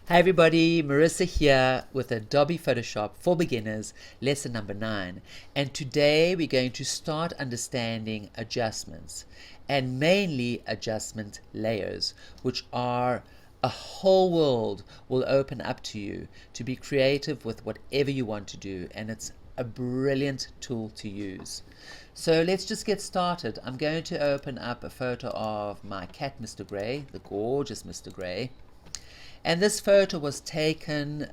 Hi everybody, Marissa here with Adobe Photoshop for Beginners, lesson number 9. And today we're going to start understanding adjustments, and mainly adjustment layers, which are a whole world will open up to you to be creative with whatever you want to do, and it's a brilliant tool to use. So let's just get started. I'm going to open up a photo of my cat, Mr. Gray, the gorgeous Mr. Gray. And this photo was taken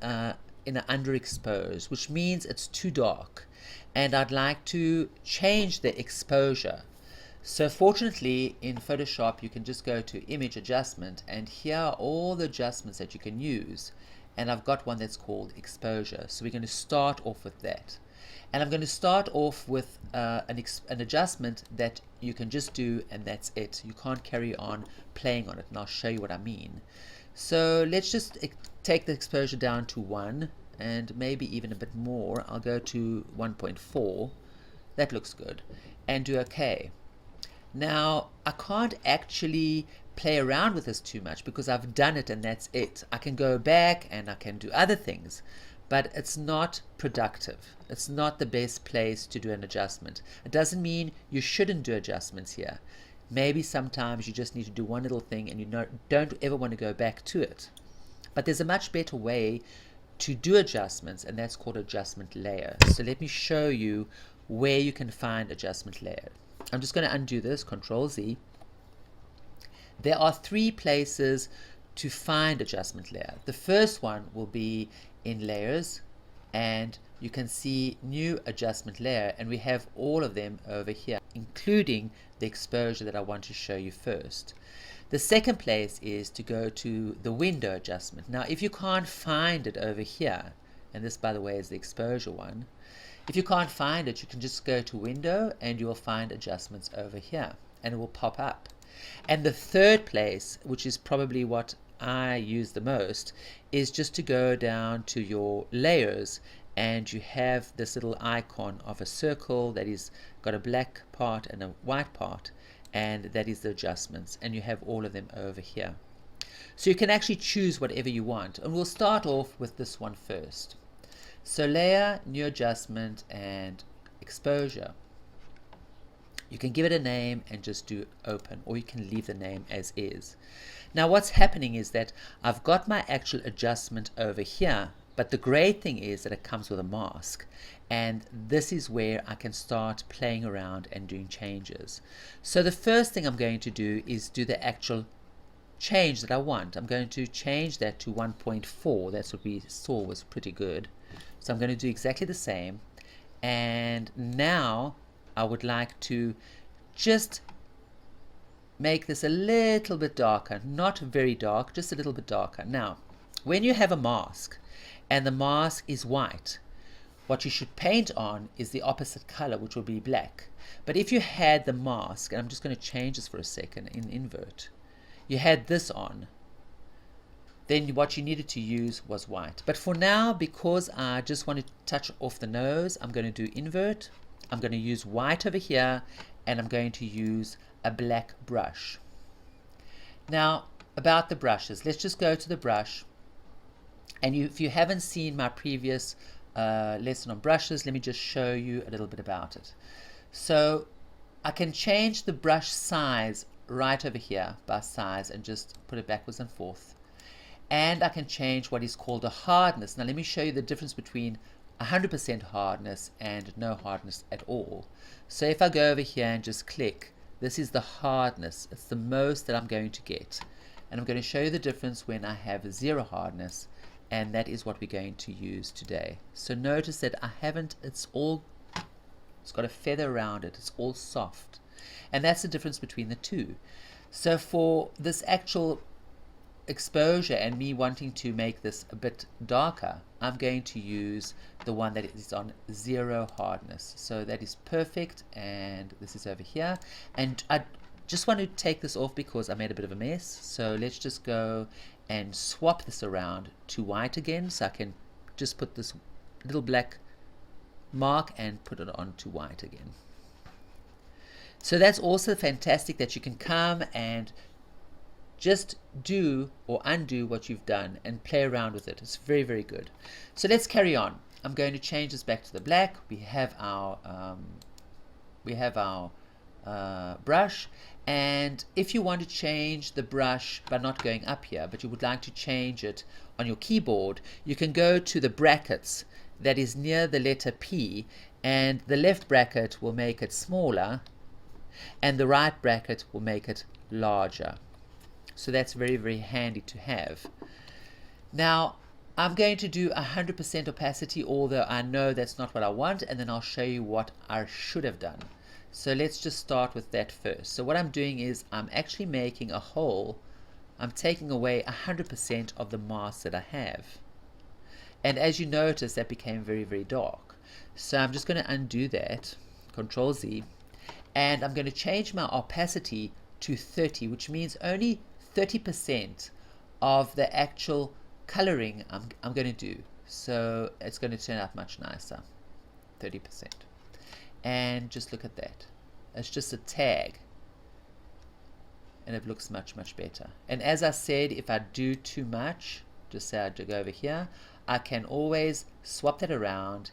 in an underexposed, which means it's too dark. And I'd like to change the exposure. So fortunately, in Photoshop, you can just go to Image Adjustment, and here are all the adjustments that you can use. And I've got one that's called Exposure. So we're going to start off with that. And I'm going to start off with an adjustment that you can just do, and that's it. You can't carry on playing on it, and I'll show you what I mean. So let's just take the exposure down to 1 and maybe even a bit more. I'll go to 1.4. That looks good. And do OK. Now, I can't actually play around with this too much because I've done it and that's it. I can go back and I can do other things, but it's not productive. It's not the best place to do an adjustment. It doesn't mean you shouldn't do adjustments here. Maybe sometimes you just need to do one little thing and you don't ever want to go back to it. But there's a much better way to do adjustments, and that's called adjustment layer. So let me show you where you can find adjustment layer. I'm just going to undo this, Control Z. There are 3 places to find adjustment layer. The first one will be in layers, and you can see new adjustment layer, and we have all of them over here, including the exposure that I want to show you first. The second place is to go to the window adjustment. Now if you can't find it over here, and this by the way is the exposure one, if you can't find it, you can just go to window and you will find adjustments over here and it will pop up. And the third place, which is probably what I use the most, is just to go down to your layers, and you have this little icon of a circle that is got a black part and a white part, and that is the adjustments, and you have all of them over here. So you can actually choose whatever you want, and we'll start off with this one first. So layer, new adjustment, and exposure. You can give it a name and just do open, or you can leave the name as is. Now what's happening is that I've got my actual adjustment over here, but the great thing is that it comes with a mask, and this is where I can start playing around and doing changes. So the first thing I'm going to do is do the actual change that I want. I'm going to change that to 1.4. That's what we saw was pretty good. So I'm going to do exactly the same, and now I would like to just make this a little bit darker, not very dark, just a little bit darker. Now, when you have a mask and the mask is white, what you should paint on is the opposite color, which will be black. But if you had the mask, and I'm just going to change this for a second in invert, you had this on, then what you needed to use was white. But for now, because I just want to touch off the nose, I'm going to do invert. I'm going to use white over here, and I'm going to use a black brush. Now, about the brushes, let's just go to the brush. And if you haven't seen my previous lesson on brushes, let me just show you a little bit about it. So I can change the brush size right over here by size and just put it backwards and forth. And I can change what is called a hardness. Now let me show you the difference between 100% hardness and no hardness at all. So if I go over here and just click, this is the hardness. It's the most that I'm going to get. And I'm going to show you the difference when I have 0 hardness, and that is what we're going to use today. So notice that I haven't, it's got a feather around it, it's all soft. And that's the difference between the two. So for this actual exposure and me wanting to make this a bit darker, I'm going to use the one that is on 0 hardness. So that is perfect, and this is over here. And I just want to take this off because I made a bit of a mess. So let's just go and swap this around to white again, so I can just put this little black mark and put it onto white again. So that's also fantastic that you can come and just do or undo what you've done and play around with it. It's very, very good. So let's carry on. I'm going to change this back to the black. We have our brush, and if you want to change the brush by not going up here, but you would like to change it on your keyboard, you can go to the brackets that is near the letter P, and the left bracket will make it smaller and the right bracket will make it larger. So that's very, very handy to have. Now I'm going to do 100% opacity, although I know that's not what I want, and then I'll show you what I should have done. So let's just start with that first. So what I'm doing is I'm actually making a hole. I'm taking away 100% of the mask that I have. And as you notice, that became very, very dark. So I'm just going to undo that, Control Z, and I'm going to change my opacity to 30, which means only 30% of the actual coloring I'm going to do. So it's going to turn out much nicer, 30%. And just look at that. It's just a tag. And it looks much, much better. And as I said, if I do too much, just say I go over here, I can always swap that around,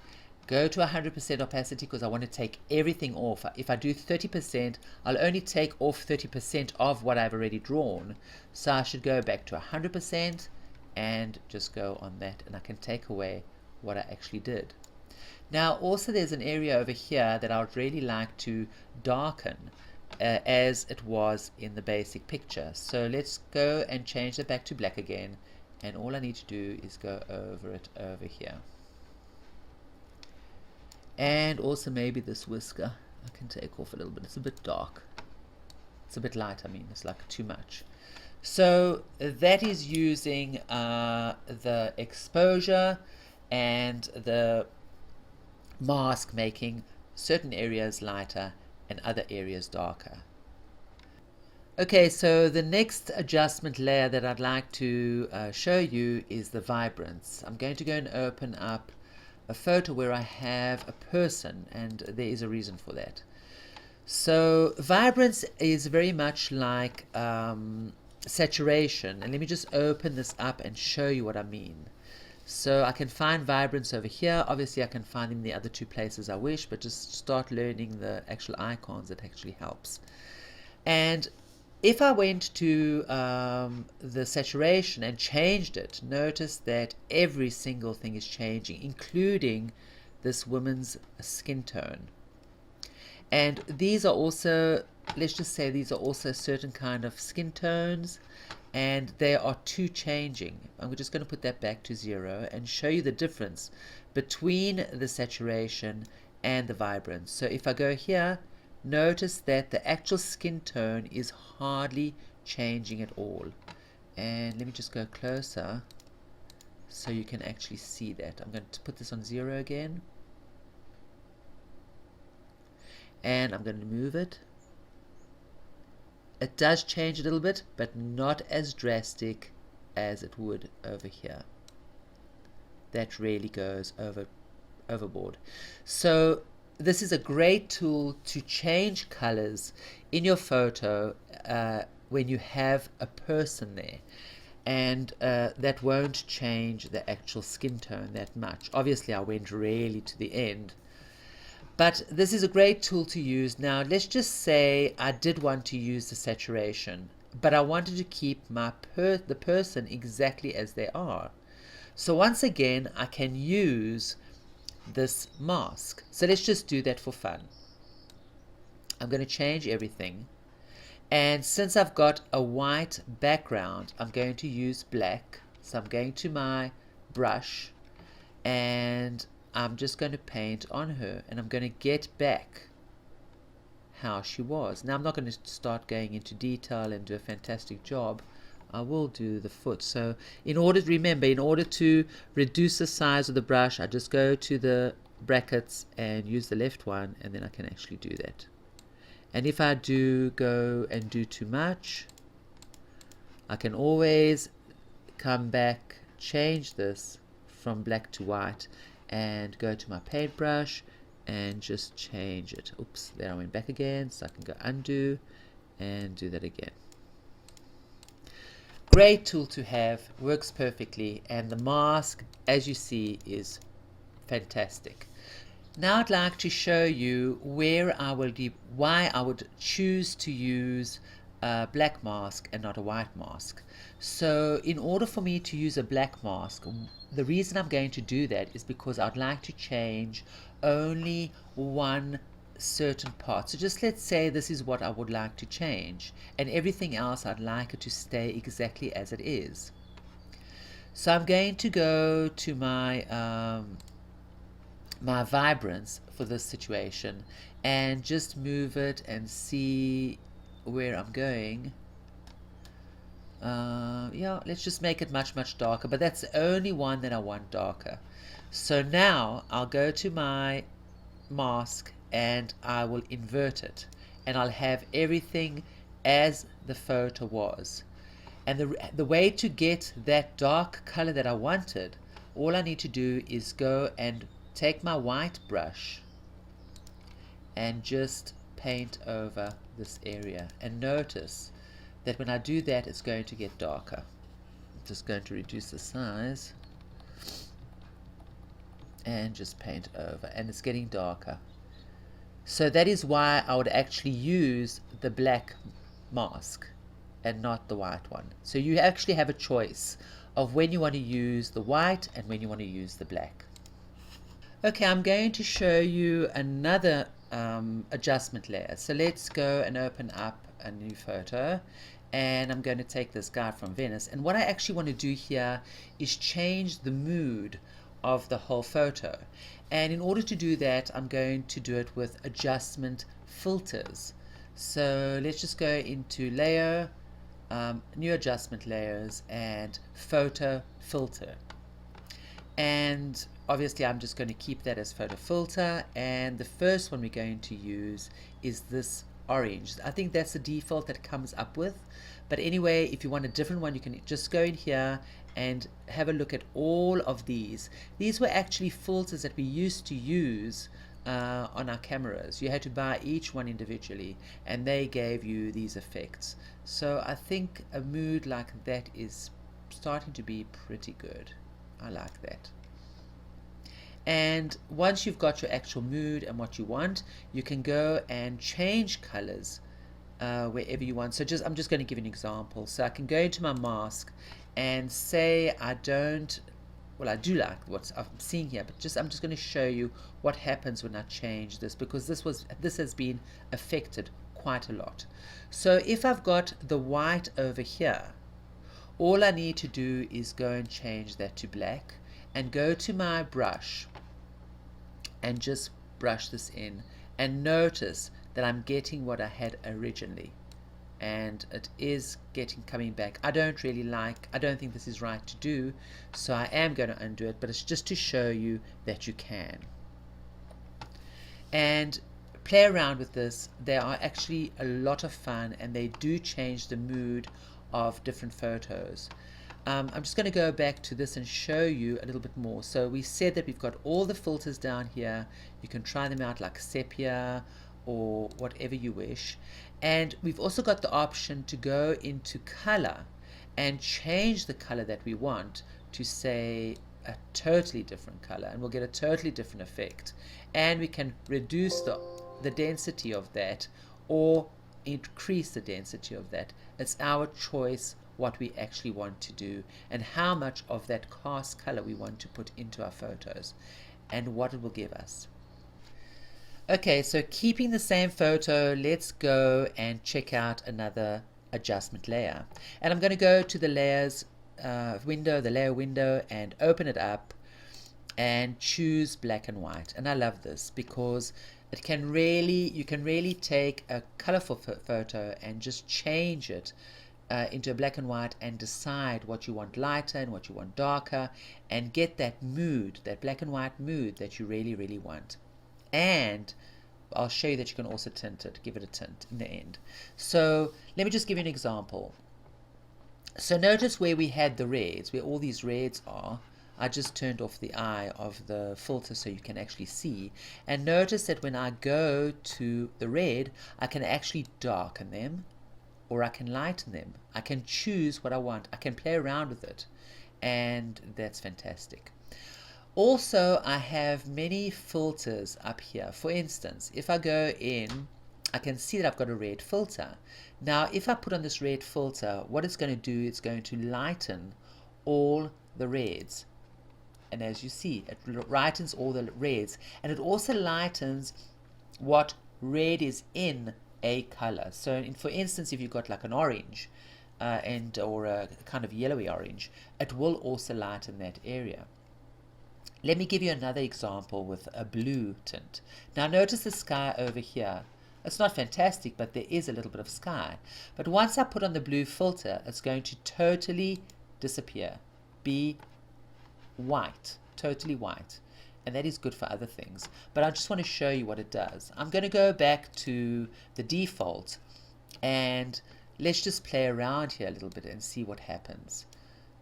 go to 100% opacity because I want to take everything off. If I do 30%, I'll only take off 30% of what I've already drawn. So I should go back to 100% and just go on that, and I can take away what I actually did. Now also there's an area over here that I would really like to darken as it was in the basic picture. So let's go and change it back to black again, and all I need to do is go over it over here. And also maybe this whisker I can take off a little bit. It's a bit dark. It's a bit light, I mean, it's like too much. So that is using the exposure and the mask, making certain areas lighter and other areas darker. Okay, so the next adjustment layer that I'd like to show you is the vibrance. I'm going to go and open up a photo where I have a person, and there is a reason for that. So vibrance is very much like saturation, and let me just open this up and show you what I mean. So I can find vibrance over here. Obviously I can find them in the other two places I wish, but just start learning the actual icons. It actually helps. And if I went to the saturation and changed it, notice that every single thing is changing, including this woman's skin tone. And these are also, let's just say these are also certain kind of skin tones, and they are too changing. I'm just going to put that back to 0 and show you the difference between the saturation and the vibrance. So if I go here, notice that the actual skin tone is hardly changing at all. And let me just go closer so you can actually see that. I'm going to put this on 0 again, and I'm going to move it. It does change a little bit, but not as drastic as it would over here. That really goes overboard. So this is a great tool to change colors in your photo when you have a person there, and that won't change the actual skin tone that much. Obviously I went really to the end, but this is a great tool to use. Now let's just say I did want to use the saturation, but I wanted to keep the person exactly as they are. So once again I can use this mask. So let's just do that for fun. I'm going to change everything, and since I've got a white background, I'm going to use black. So I'm going to my brush and I'm just going to paint on her, and I'm going to get back how she was. Now I'm not going to start going into detail and do a fantastic job. I will do the foot. So in order to reduce the size of the brush, I just go to the brackets and use the left one, and then I can actually do that. And if I do go and do too much, I can always come back, change this from black to white, and go to my paintbrush and just change it. Oops, there I went back again, so I can go undo and do that again. Great tool to have, works perfectly, and the mask, as you see, is fantastic. Now I'd like to show you why I would choose to use a black mask and not a white mask. So in order for me to use a black mask, the reason I'm going to do that is because I'd like to change only one certain part. So just let's say this is what I would like to change, and everything else I'd like it to stay exactly as it is. So I'm going to go to my vibrance for this situation and just move it and see where I'm going. Yeah, let's just make it much darker, but that's the only one that I want darker. So now I'll go to my mask and I will invert it, and I'll have everything as the photo was. And the way to get that dark color that I wanted, all I need to do is go and take my white brush and just paint over this area, and notice that when I do that it's going to get darker. I'm just going to reduce the size and just paint over, and it's getting darker. So that is why I would actually use the black mask and not the white one. So you actually have a choice of when you want to use the white and when you want to use the black. Okay, I'm going to show you another adjustment layer. So let's go and open up a new photo, and I'm going to take this guy from Venice, and what I actually want to do here is change the mood of the whole photo. And in order to do that, I'm going to do it with adjustment filters. So let's just go into layer, new adjustment layers, and photo filter. And obviously I'm just going to keep that as photo filter, and the first one we're going to use is this orange. I think that's the default that comes up with, but anyway, if you want a different one, you can just go in here and have a look at all of these. These were actually filters that we used to use on our cameras. You had to buy each one individually, and they gave you these effects. So I think a mood like that is starting to be pretty good. I like that. And once you've got your actual mood and what you want, you can go and change colors wherever you want. So I'm just going to give you an example. So I can go into my mask and say I do like what I'm seeing here, but I'm just going to show you what happens when I change this, because this has been affected quite a lot. So if I've got the white over here, all I need to do is go and change that to black, and go to my brush and just brush this in, and notice that I'm getting what I had originally, and it is coming back. I don't think this is right to do, so I am going to undo it, but it's just to show you that you can. And play around with this. They are actually a lot of fun, and they do change the mood of different photos. I'm just going to go back to this and show you a little bit more. So we said that we've got all the filters down here. You can try them out like sepia or whatever you wish. And we've also got the option to go into color and change the color that we want to, say, a totally different color, and we'll get a totally different effect. And we can reduce the density of that or increase the density of that. It's our choice what we actually want to do and how much of that cast color we want to put into our photos and what it will give us. Okay, so keeping the same photo, let's go and check out another adjustment layer. And I'm going to go to the layers window, the layer window, and open it up and choose black and white. And I love this because you can really take a colorful photo and just change it into a black and white and decide what you want lighter and what you want darker, and get that mood, that black and white mood that you really want. And I'll show you that you can also tint it, give it a tint in the end. So let me just give you an example. So notice where we had the reds, where all these reds are. I just turned off the eye of the filter so you can actually see. And notice that when I go to the red, I can actually darken them. or I can lighten them. I can choose what I want. I can play around with it, and that's fantastic. Also, I have many filters up here. For instance, if I go in, I can see that I've got a red filter. Now, if I put on this red filter, what it's going to do, it's going to lighten all the reds. And as you see, it lightens all the reds, and it also lightens what red is in a color. So for instance, if you've got like an orange or a kind of yellowy orange, it will also lighten that area. Let me give you another example with a blue tint. Now notice the sky over here. It's not fantastic, but there is a little bit of sky. But once I put on the blue filter, it's going to totally disappear, be white, totally white. And that is good for other things. But I just want to show you what it does. I'm going to go back to the default, and let's just play around here a little bit and see what happens.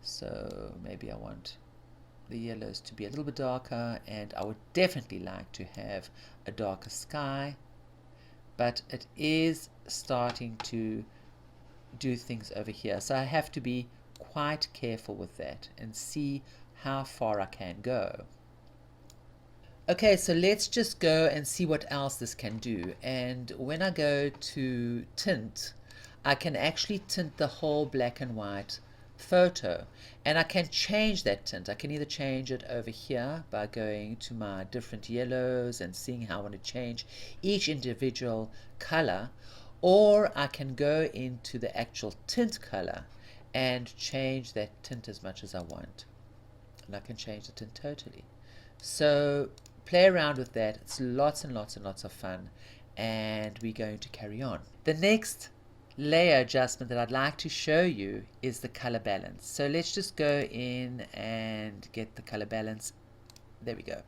So maybe I want the yellows to be a little bit darker, and I would definitely like to have a darker sky, but it is starting to do things over here, so I have to be quite careful with that and see how far I can go. Okay, so let's just go and see what else this can do. And when I go to tint, I can actually tint the whole black and white photo, and I can change that tint. I can either change it over here by going to my different yellows and seeing how I want to change each individual color, or I can go into the actual tint color and change that tint as much as I want, and I can change the tint totally. So play around with that. It's lots and lots and lots of fun, and we're going to carry on. The next layer adjustment that I'd like to show you is the color balance. So let's just go in and get the color balance. There we go.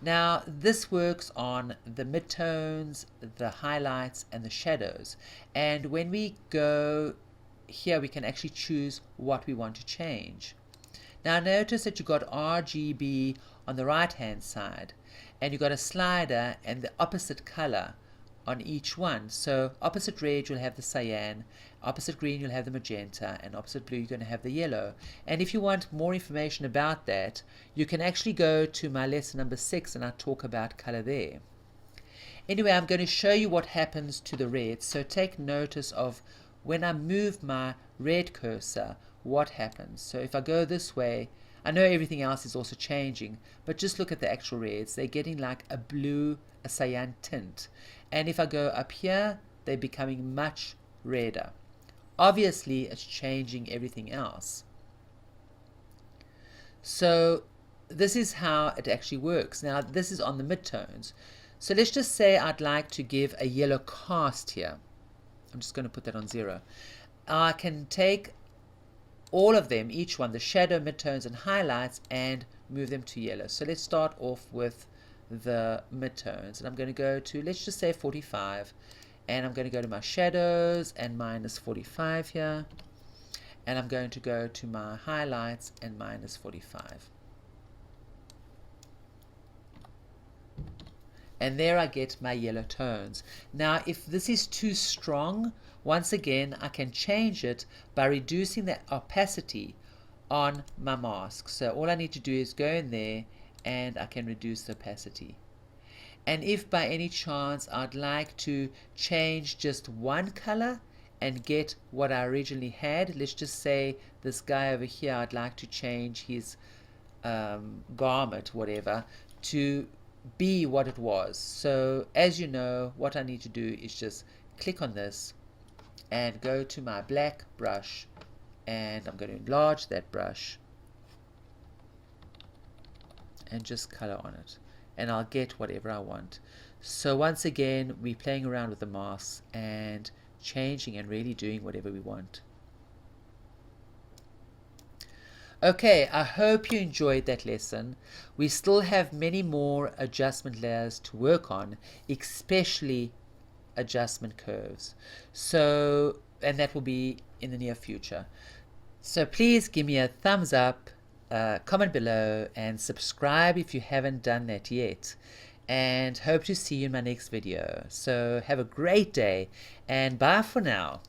Now this works on the midtones, the highlights, and the shadows. And when we go here, we can actually choose what we want to change. Now notice that you've got RGB on the right hand side, and you've got a slider and the opposite color on each one. So opposite red you'll have the cyan, opposite green you'll have the magenta, and opposite blue you're going to have the yellow. And if you want more information about that, you can actually go to my lesson number 6 and I talk about color there. Anyway, I'm going to show you what happens to the red. So take notice of when I move my red cursor, what happens. So if I go this way, I know everything else is also changing, but just look at the actual reds. They're getting like a blue, a cyan tint. And if I go up here, they're becoming much redder. Obviously, it's changing everything else. So this is how it actually works. Now, this is on the midtones. So let's just say I'd like to give a yellow cast here. I'm just going to put that on 0. I can take all of them, each one, the shadow, midtones, and highlights, and move them to yellow. So let's start off with the midtones, and I'm going to go to, let's just say 45, and I'm going to go to my shadows and minus 45 here, and I'm going to go to my highlights and minus 45. And there I get my yellow tones. Now if this is too strong, once again I can change it by reducing the opacity on my mask. So all I need to do is go in there and I can reduce the opacity. And if by any chance I'd like to change just one color and get what I originally had, let's just say this guy over here, I'd like to change his garment, whatever, to be what it was. So as you know, what I need to do is just click on this and go to my black brush, and I'm going to enlarge that brush and just color on it, and I'll get whatever I want. So once again, we're playing around with the masks and changing and really doing whatever we want. Okay, I hope you enjoyed that lesson. We still have many more adjustment layers to work on, especially adjustment curves. So, and that will be in the near future. So please give me a thumbs up, comment below, and subscribe if you haven't done that yet. And hope to see you in my next video. So have a great day, and bye for now.